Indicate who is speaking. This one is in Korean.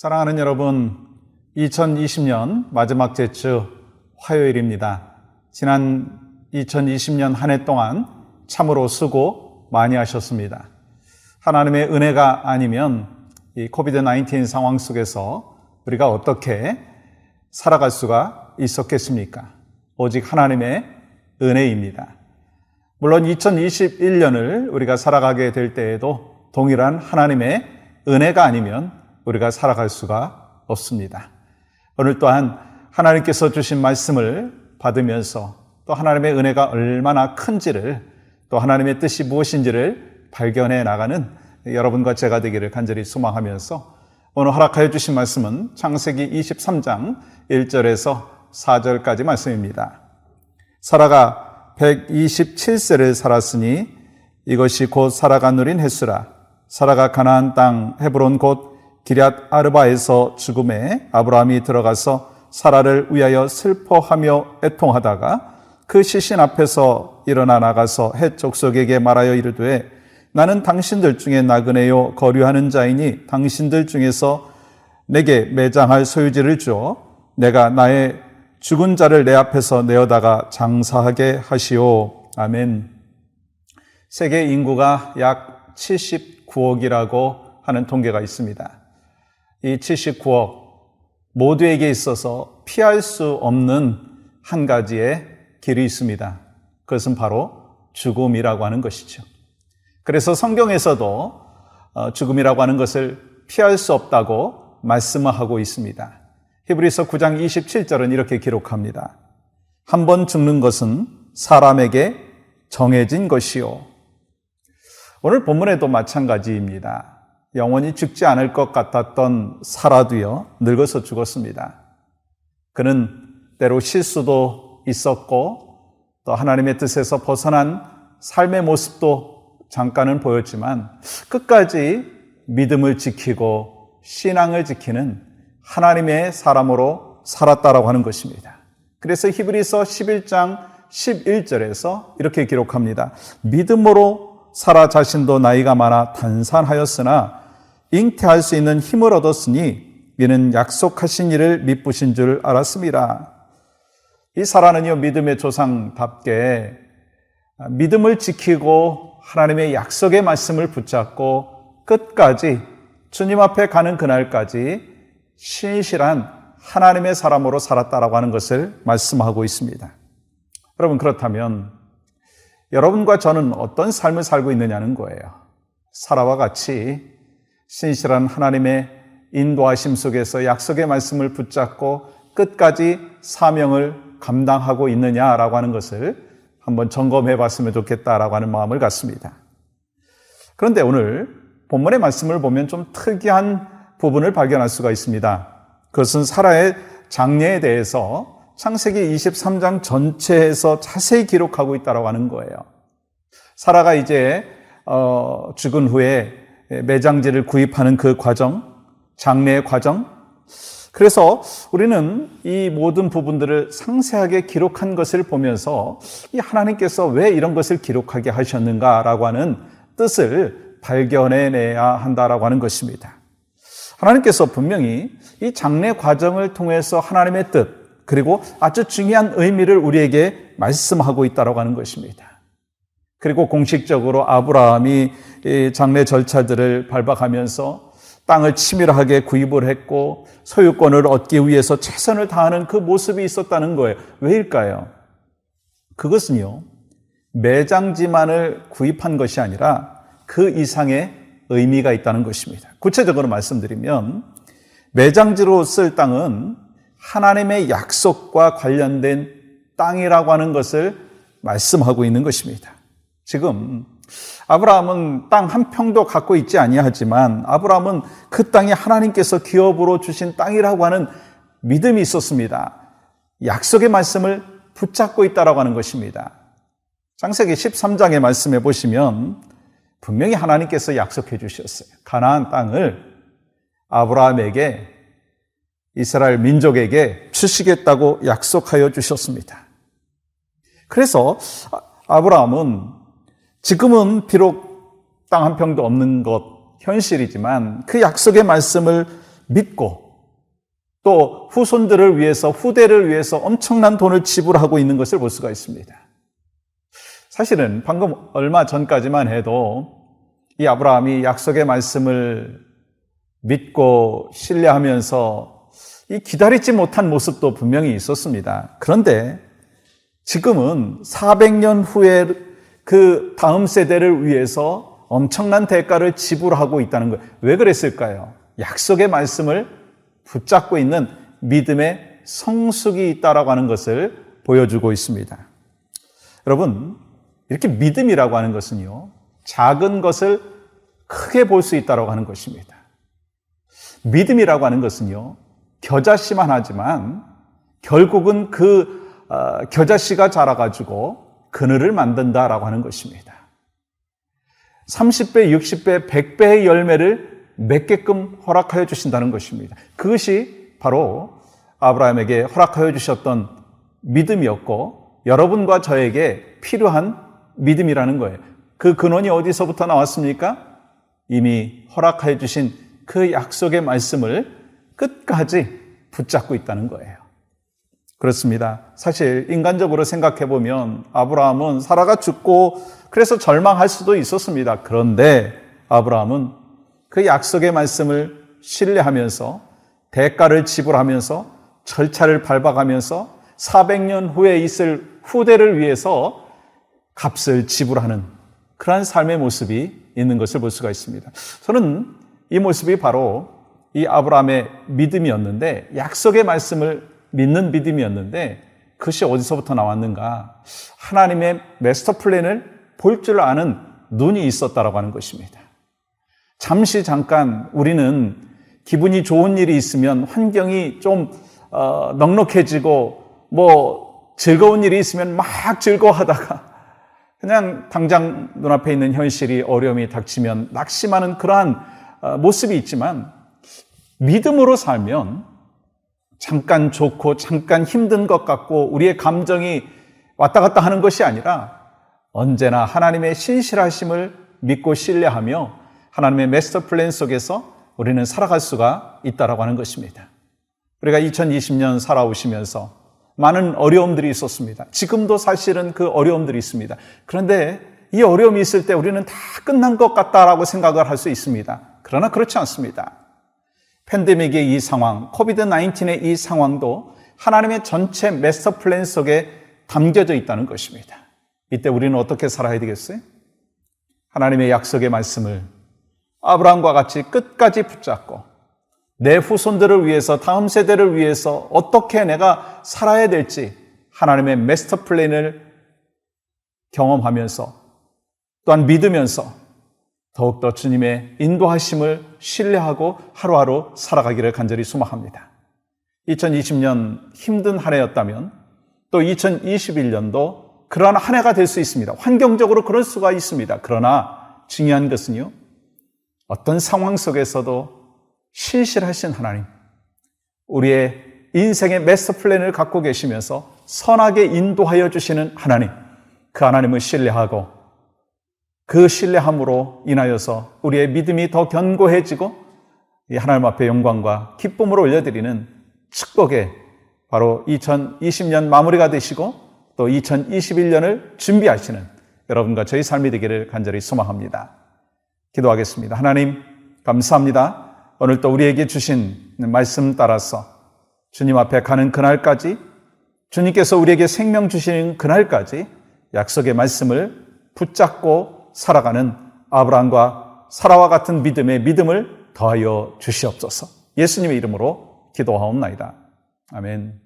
Speaker 1: 사랑하는 여러분, 2020년 마지막 제주 화요일입니다. 지난 2020년 한 해 동안 참으로 수고 많이 하셨습니다. 하나님의 은혜가 아니면 이 코비드-19 상황 속에서 우리가 어떻게 살아갈 수가 있었겠습니까? 오직 하나님의 은혜입니다. 물론 2021년을 우리가 살아가게 될 때에도 동일한 하나님의 은혜가 아니면 우리가 살아갈 수가 없습니다. 오늘 또한 하나님께서 주신 말씀을 받으면서 또 하나님의 은혜가 얼마나 큰지를, 또 하나님의 뜻이 무엇인지를 발견해 나가는 여러분과 제가 되기를 간절히 소망하면서 오늘 허락하여 주신 말씀은 창세기 23장 1절에서 4절까지 말씀입니다. 사라가 127세를 살았으니 이것이 곧 사라가 누린 횟수라. 사라가 가나안 땅 헤브론 곧 기럇 아르바에서 죽음에 아브라함이 들어가서 사라를 위하여 슬퍼하며 애통하다가 그 시신 앞에서 일어나 나가서 헷 족속에게 말하여 이르되 나는 당신들 중에 나그네요 거류하는 자이니 당신들 중에서 내게 매장할 소유지를 주어 내가 나의 죽은 자를 내 앞에서 내어다가 장사하게 하시오. 아멘. 세계 인구가 약 79억이라고 하는 통계가 있습니다. 이 79억 모두에게 있어서 피할 수 없는 한 가지의 길이 있습니다. 그것은 바로 죽음이라고 하는 것이죠. 그래서 성경에서도 죽음이라고 하는 것을 피할 수 없다고 말씀하고 있습니다. 히브리서 9장 27절은 이렇게 기록합니다. 한 번 죽는 것은 사람에게 정해진 것이요. 오늘 본문에도 마찬가지입니다. 영원히 죽지 않을 것 같았던 사라도요, 늙어서 죽었습니다. 그는 때로 실수도 있었고 또 하나님의 뜻에서 벗어난 삶의 모습도 잠깐은 보였지만 끝까지 믿음을 지키고 신앙을 지키는 하나님의 사람으로 살았다라고 하는 것입니다. 그래서 히브리서 11장 11절에서 이렇게 기록합니다. 믿음으로 사라 자신도 나이가 많아 단산하였으나 잉태할 수 있는 힘을 얻었으니 이는 약속하신 일을 미쁘신 줄 알았습니다. 이 사라는요, 믿음의 조상답게 믿음을 지키고 하나님의 약속의 말씀을 붙잡고 끝까지 주님 앞에 가는 그날까지 신실한 하나님의 사람으로 살았다라고 하는 것을 말씀하고 있습니다. 여러분, 그렇다면 여러분과 저는 어떤 삶을 살고 있느냐는 거예요. 사라와 같이 신실한 하나님의 인도하심 속에서 약속의 말씀을 붙잡고 끝까지 사명을 감당하고 있느냐라고 하는 것을 한번 점검해 봤으면 좋겠다라고 하는 마음을 갖습니다. 그런데 오늘 본문의 말씀을 보면 좀 특이한 부분을 발견할 수가 있습니다. 그것은 사라의 장례에 대해서 창세기 23장 전체에서 자세히 기록하고 있다고 하는 거예요. 사라가 이제 죽은 후에 매장지를 구입하는 그 과정, 장례의 과정. 그래서 우리는 이 모든 부분들을 상세하게 기록한 것을 보면서 이 하나님께서 왜 이런 것을 기록하게 하셨는가라고 하는 뜻을 발견해내야 한다라고 하는 것입니다. 하나님께서 분명히 이 장례 과정을 통해서 하나님의 뜻, 그리고 아주 중요한 의미를 우리에게 말씀하고 있다고 하는 것입니다. 그리고 공식적으로 아브라함이 장례 절차들을 밟아가면서 땅을 치밀하게 구입을 했고 소유권을 얻기 위해서 최선을 다하는 그 모습이 있었다는 거예요. 왜일까요? 그것은요, 매장지만을 구입한 것이 아니라 그 이상의 의미가 있다는 것입니다. 구체적으로 말씀드리면 매장지로 쓸 땅은 하나님의 약속과 관련된 땅이라고 하는 것을 말씀하고 있는 것입니다. 지금 아브라함은 땅 한 평도 갖고 있지 아니하지만 아브라함은 그 땅이 하나님께서 기업으로 주신 땅이라고 하는 믿음이 있었습니다. 약속의 말씀을 붙잡고 있다라고 하는 것입니다. 창세기 13장의 말씀해 보시면 분명히 하나님께서 약속해 주셨어요. 가나안 땅을 아브라함에게, 이스라엘 민족에게 주시겠다고 약속하여 주셨습니다. 그래서 아브라함은 지금은 비록 땅 한 평도 없는 것 현실이지만 그 약속의 말씀을 믿고 또 후손들을 위해서, 후대를 위해서 엄청난 돈을 지불하고 있는 것을 볼 수가 있습니다. 사실은 방금 얼마 전까지만 해도 이 아브라함이 약속의 말씀을 믿고 신뢰하면서 이 기다리지 못한 모습도 분명히 있었습니다. 그런데 지금은 400년 후에 그 다음 세대를 위해서 엄청난 대가를 지불하고 있다는 거예요. 왜 그랬을까요? 약속의 말씀을 붙잡고 있는 믿음의 성숙이 있다라고 하는 것을 보여주고 있습니다. 여러분, 이렇게 믿음이라고 하는 것은요, 작은 것을 크게 볼 수 있다라고 하는 것입니다. 믿음이라고 하는 것은요, 겨자씨만 하지만 결국은 그 겨자씨가 자라가지고 그늘을 만든다라고 하는 것입니다. 30배, 60배, 100배의 열매를 맺게끔 허락하여 주신다는 것입니다. 그것이 바로 아브라함에게 허락하여 주셨던 믿음이었고 여러분과 저에게 필요한 믿음이라는 거예요. 그 근원이 어디서부터 나왔습니까? 이미 허락하여 주신 그 약속의 말씀을 끝까지 붙잡고 있다는 거예요. 그렇습니다. 사실 인간적으로 생각해 보면 아브라함은 사라가 죽고 그래서 절망할 수도 있었습니다. 그런데 아브라함은 그 약속의 말씀을 신뢰하면서 대가를 지불하면서 절차를 밟아가면서 400년 후에 있을 후대를 위해서 값을 지불하는 그러한 삶의 모습이 있는 것을 볼 수가 있습니다. 저는 이 모습이 바로 이 아브라함의 믿음이었는데, 약속의 말씀을 믿는 믿음이었는데, 그것이 어디서부터 나왔는가? 하나님의 마스터 플랜을 볼 줄 아는 눈이 있었다라고 하는 것입니다. 잠깐 우리는 기분이 좋은 일이 있으면, 환경이 좀 넉넉해지고 즐거운 일이 있으면 막 즐거워하다가 그냥 당장 눈앞에 있는 현실이, 어려움이 닥치면 낙심하는 그러한 모습이 있지만, 믿음으로 살면 잠깐 좋고 잠깐 힘든 것 같고 우리의 감정이 왔다 갔다 하는 것이 아니라 언제나 하나님의 신실하심을 믿고 신뢰하며 하나님의 마스터 플랜 속에서 우리는 살아갈 수가 있다라고 하는 것입니다. 우리가 2020년 살아오시면서 많은 어려움들이 있었습니다. 지금도 사실은 그 어려움들이 있습니다. 그런데 이 어려움이 있을 때 우리는 다 끝난 것 같다라고 생각을 할 수 있습니다. 그러나 그렇지 않습니다. 팬데믹의 이 상황, 코비드-19의 이 상황도 하나님의 전체 마스터 플랜 속에 담겨져 있다는 것입니다. 이때 우리는 어떻게 살아야 되겠어요? 하나님의 약속의 말씀을 아브라함과 같이 끝까지 붙잡고 내 후손들을 위해서, 다음 세대를 위해서 어떻게 내가 살아야 될지 하나님의 마스터 플랜을 경험하면서 또한 믿으면서 더욱더 주님의 인도하심을 신뢰하고 하루하루 살아가기를 간절히 소망합니다. 2020년 힘든 한 해였다면 또 2021년도 그러한 한 해가 될 수 있습니다. 환경적으로 그럴 수가 있습니다. 그러나 중요한 것은요, 어떤 상황 속에서도 신실하신 하나님, 우리의 인생의 마스터 플랜을 갖고 계시면서 선하게 인도하여 주시는 하나님, 그 하나님을 신뢰하고 그 신뢰함으로 인하여서 우리의 믿음이 더 견고해지고 이 하나님 앞에 영광과 기쁨을 올려드리는 축복의 바로 2020년 마무리가 되시고 또 2021년을 준비하시는 여러분과 저희 삶이 되기를 간절히 소망합니다. 기도하겠습니다. 하나님 감사합니다. 오늘 또 우리에게 주신 말씀 따라서 주님 앞에 가는 그날까지, 주님께서 우리에게 생명 주시는 그날까지 약속의 말씀을 붙잡고 살아가는 아브라함과 사라와 같은 믿음을 더하여 주시옵소서. 예수님의 이름으로 기도하옵나이다. 아멘.